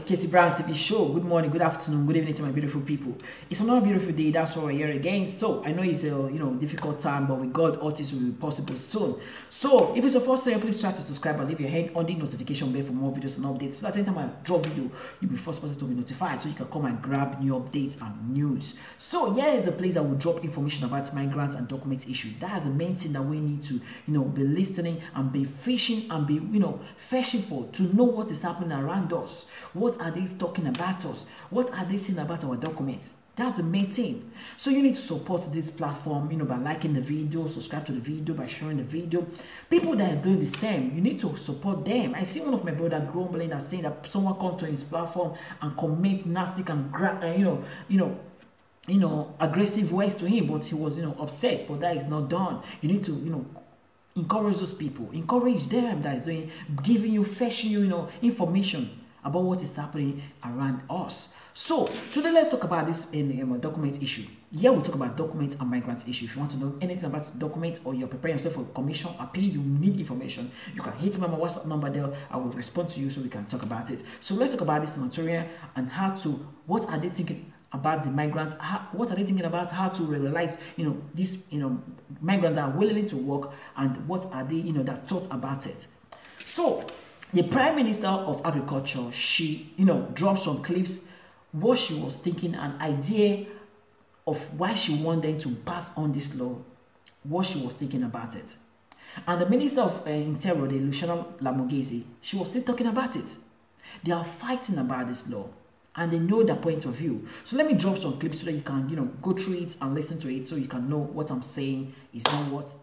Casey Brown TV show. Good morning, good afternoon, good evening to my beautiful people. It's another beautiful day. That's why we're here again. So I know it's a difficult time, but with God, all things will be possible soon. So if it's your first time, please try to subscribe and leave your hand on the notification bell for more videos and updates. So that anytime I drop video, you'll be first person to be notified. So you can come and grab new updates and news. So here is a place that will drop information about migrants and document issue. That's the main thing that we need to be listening and be fishing and be fishing for, to know what is happening around us. What are they talking about us? What are they saying about our documents? That's the main thing. So you need to support this platform, by liking the video, subscribe to the video, by sharing the video. People that are doing the same, you need to support them. I see one of my brother grumbling and saying that someone come to his platform and comment nasty and aggressive words to him, but he was upset. But that is not done. You need to encourage those people, encourage them that is doing, giving you, fetching you information about what is happening around us. So today let's talk about this document issue. Here we'll talk about document and migrant issue. If you want to know anything about documents or you're preparing yourself for commission appeal, you need information, you can hit my WhatsApp number there. I will respond to you so we can talk about it. So let's talk about this senatorial and what are they thinking about the migrants, what are they thinking about how to regularize these migrants that are willing to work, and what are they that thought about it. So the Prime Minister of Agriculture, she dropped some clips what she was thinking, an idea of why she wanted them to pass on this law, what she was thinking about it. And the Minister of Interior, the Luciana Lamogese, she was still talking about it. They are fighting about this law and they know their point of view. So let me drop some clips so that you can go through it and listen to it, so you can know what I'm saying is not what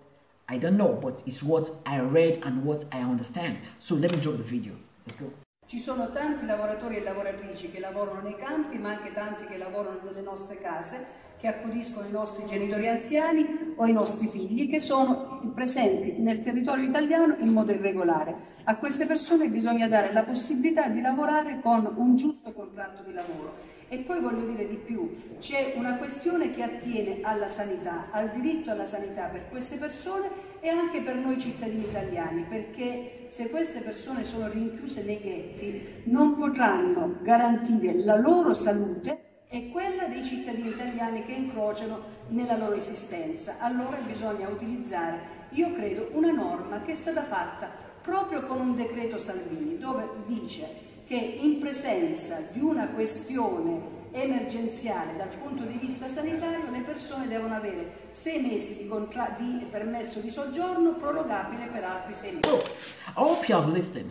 I don't know, but it's what I read and what I understand. So let me drop the video. Let's go. Ci sono tanti lavoratori e lavoratrici che lavorano nei campi, ma anche tanti che lavorano nelle nostre case, che accudiscono i nostri genitori anziani o i nostri figli, che sono presenti nel territorio italiano in modo irregolare. A queste persone bisogna dare la possibilità di lavorare con un giusto contratto di lavoro. E poi voglio dire di più, c'è una questione che attiene alla sanità, al diritto alla sanità per queste persone e anche per noi cittadini italiani, perché se queste persone sono rinchiuse nei ghetti non potranno garantire la loro salute e quella dei cittadini italiani che incrociano nella loro esistenza. Allora bisogna utilizzare, io credo, una norma che è stata fatta proprio con un decreto Salvini, dove dice che in presenza di una questione emergenziale dal punto di vista sanitario le persone devono avere 6 mesi di permesso di soggiorno prorogabile per altri 6 mesi. So, I hope you have listened.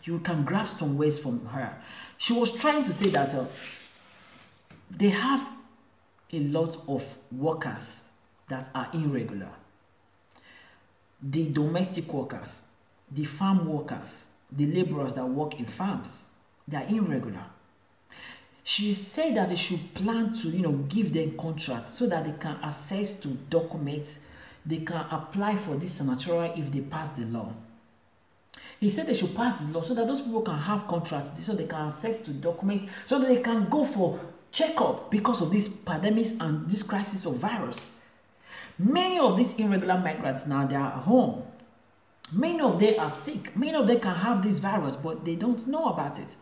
You can grab some words from her. She was trying to say that they have a lot of workers that are irregular. The domestic workers, the farm workers, the laborers that work in farms, they are irregular. She said that they should plan to, give them contracts so that they can access to documents, they can apply for this senatorial if they pass the law. He said they should pass the law so that those people can have contracts, so they can access to documents, so that they can go for checkup because of this pandemic and this crisis of virus. Many of these irregular migrants now, they are at home. Many of them are sick. Many of them can have this virus, but they don't know about it.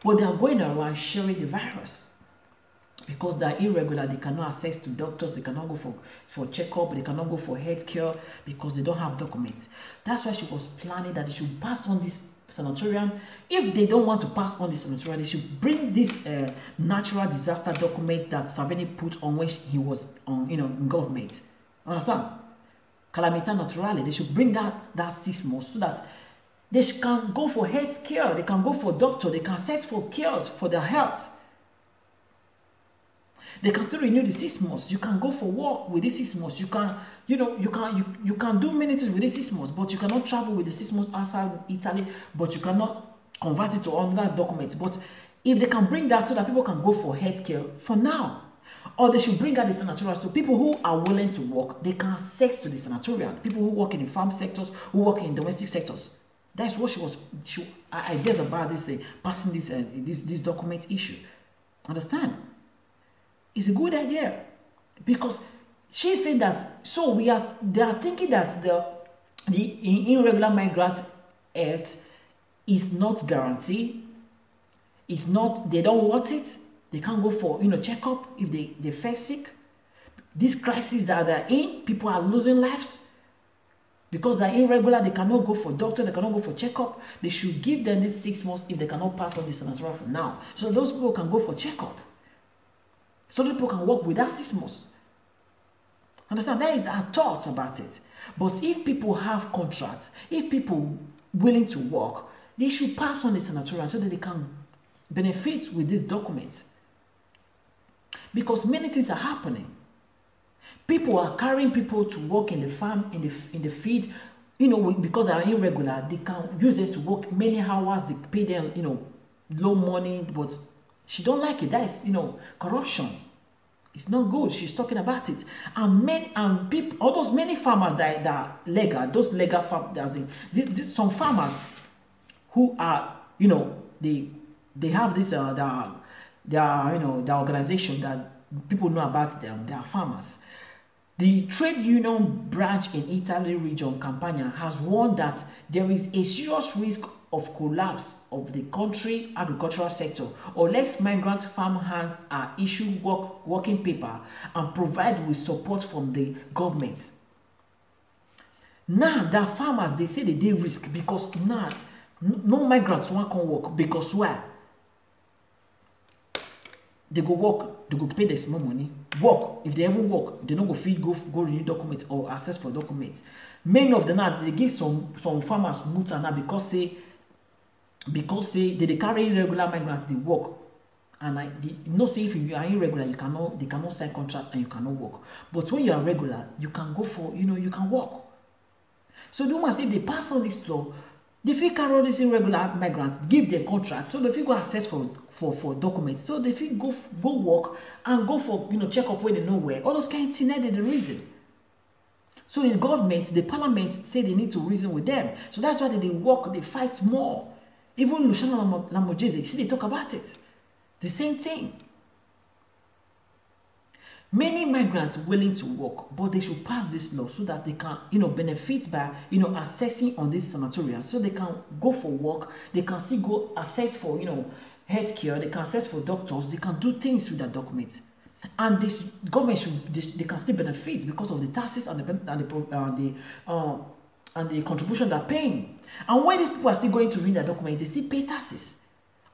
But they are going around sharing the virus. Because they are irregular, they cannot access to doctors, they cannot go for checkup, they cannot go for health care because they don't have documents. That's why she was planning that they should pass on this sanatorium. If they don't want to pass on this sanatorium, they should bring this natural disaster document that Salvini put on when he was on, in government. Understand? Calamita Naturale. They should bring that 6 months so that they can go for health care, they can go for doctor, they can access for cures for their health. They can still renew the 6 months. You can go for work with the 6 months. You can, you can do many things with the 6 months, but you cannot travel with the 6 months outside Italy, but you cannot convert it to another document. But if they can bring that so that people can go for healthcare for now, or they should bring out the sanatorium so people who are willing to work, they can access to the sanatorium. People who work in the farm sectors, who work in domestic sectors. That's what ideas about this passing this document issue. Understand? It's a good idea because she said that. So they are thinking that the irregular migrant health is not guaranteed. It's not. They don't want it. They can't go for checkup if they feel sick. This crisis that they're in, people are losing lives because they're irregular. They cannot go for doctor. They cannot go for checkup. They should give them this 6 months if they cannot pass on the sanatorium for now, so those people can go for checkup. So that people can work with that 6 months. Understand? That is our thoughts about it. But if people have contracts, if people willing to work, they should pass on the sanatorium so that they can benefit with these documents. Because many things are happening. People are carrying people to work in the farm, in the field, because they are irregular. They can use them to work many hours. They pay them, low money. But she don't like it. That is, corruption. It's not good. She's talking about it. And people, all those many farmers that are legal, those legal farmers, some farmers who are, they have this, the organization that people know about them. They are farmers. The trade union branch in Italy region, Campania, has warned that there is a serious risk of collapse of the country agricultural sector unless migrant farm hands are issued working paper and provide with support from the government. Now, the farmers, they say they risk because now no migrants want to work because why? They go work, they go pay the small money. Work, if they ever work, they don't go feed, go renew documents or access for documents. Many of them now, they give some farmers muta now because say they carry irregular migrants, they work. And say if you are irregular, they cannot sign contracts and you cannot work. But when you are regular, you can go for, you can work. So the woman say they pass on this law, they fit carry all these irregular migrants, give them contracts, so they fit go access for documents, so they fit go work and go for check up where they know where. All those kind of things are the reason. So the government, the parliament say they need to reason with them. So that's why they work, they fight more. Even Luciano Lamorgese, see they talk about it. The same thing. Many migrants willing to work, but they should pass this law so that they can, benefit by, accessing on this sanatoria, so they can go for work, they can still go access for, healthcare, they can access for doctors, they can do things with that document, and this government they can still benefit because of the taxes and the contribution they're paying. And when these people are still going to renew their document, they still pay taxes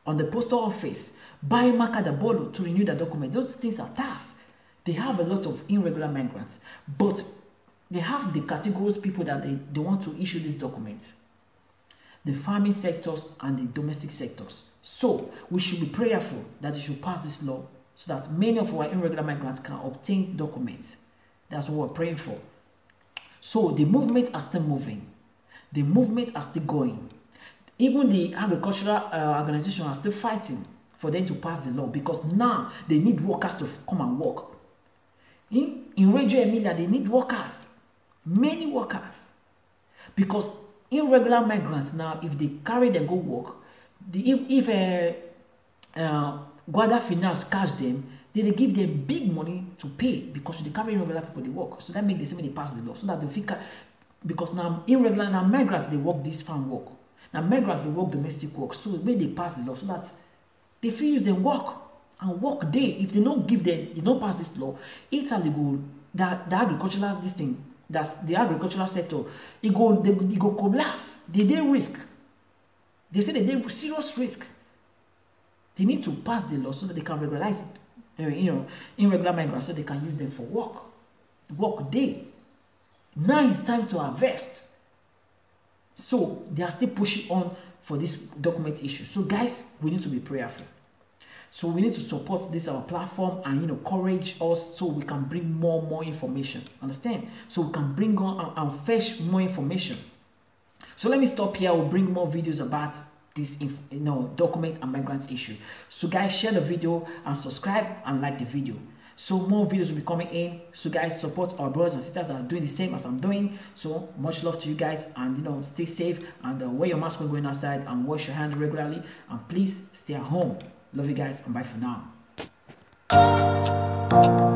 on the postal office, buy marker the bolo to renew their document. Those things are tax. They have a lot of irregular migrants, but they have the categories people that they want to issue these documents. The farming sectors and the domestic sectors. So we should be prayerful that they should pass this law so that many of our irregular migrants can obtain documents. That's what we're praying for. So the movement are still moving. The movement are still going. Even the agricultural organization are still fighting for them to pass the law because now they need workers to come and work. In Reggio Emilia, they need workers, many workers, because irregular migrants now, if they carry them go work, if Guardia Finance catch them, they give them big money to pay because they carry irregular people they work. So that makes them say they pass the law so that they figure, because now irregular migrants they work this farm work, now migrants they work domestic work. So when they pass the law so that they feel use them work. And work day, if they don't give them, they don't pass this law, Italy go the agricultural this thing, that's the agricultural sector, it go collapse. They risk. They say they serious risk. They need to pass the law so that they can regularize irregular migrants so they can use them for work day. Now it's time to harvest. So they are still pushing on for this document issue. So guys, we need to be prayerful. So we need to support this our platform and encourage us so we can bring more information. Understand? So we can bring on and fetch more information. So let me stop here. We'll bring more videos about this document and migrants issue. So guys, share the video and subscribe and like the video. So more videos will be coming in. So guys, support our brothers and sisters that are doing the same as I'm doing. So much love to you guys, and stay safe and wear your mask when going outside and wash your hands regularly, and please stay at home. Love you guys and bye for now. you.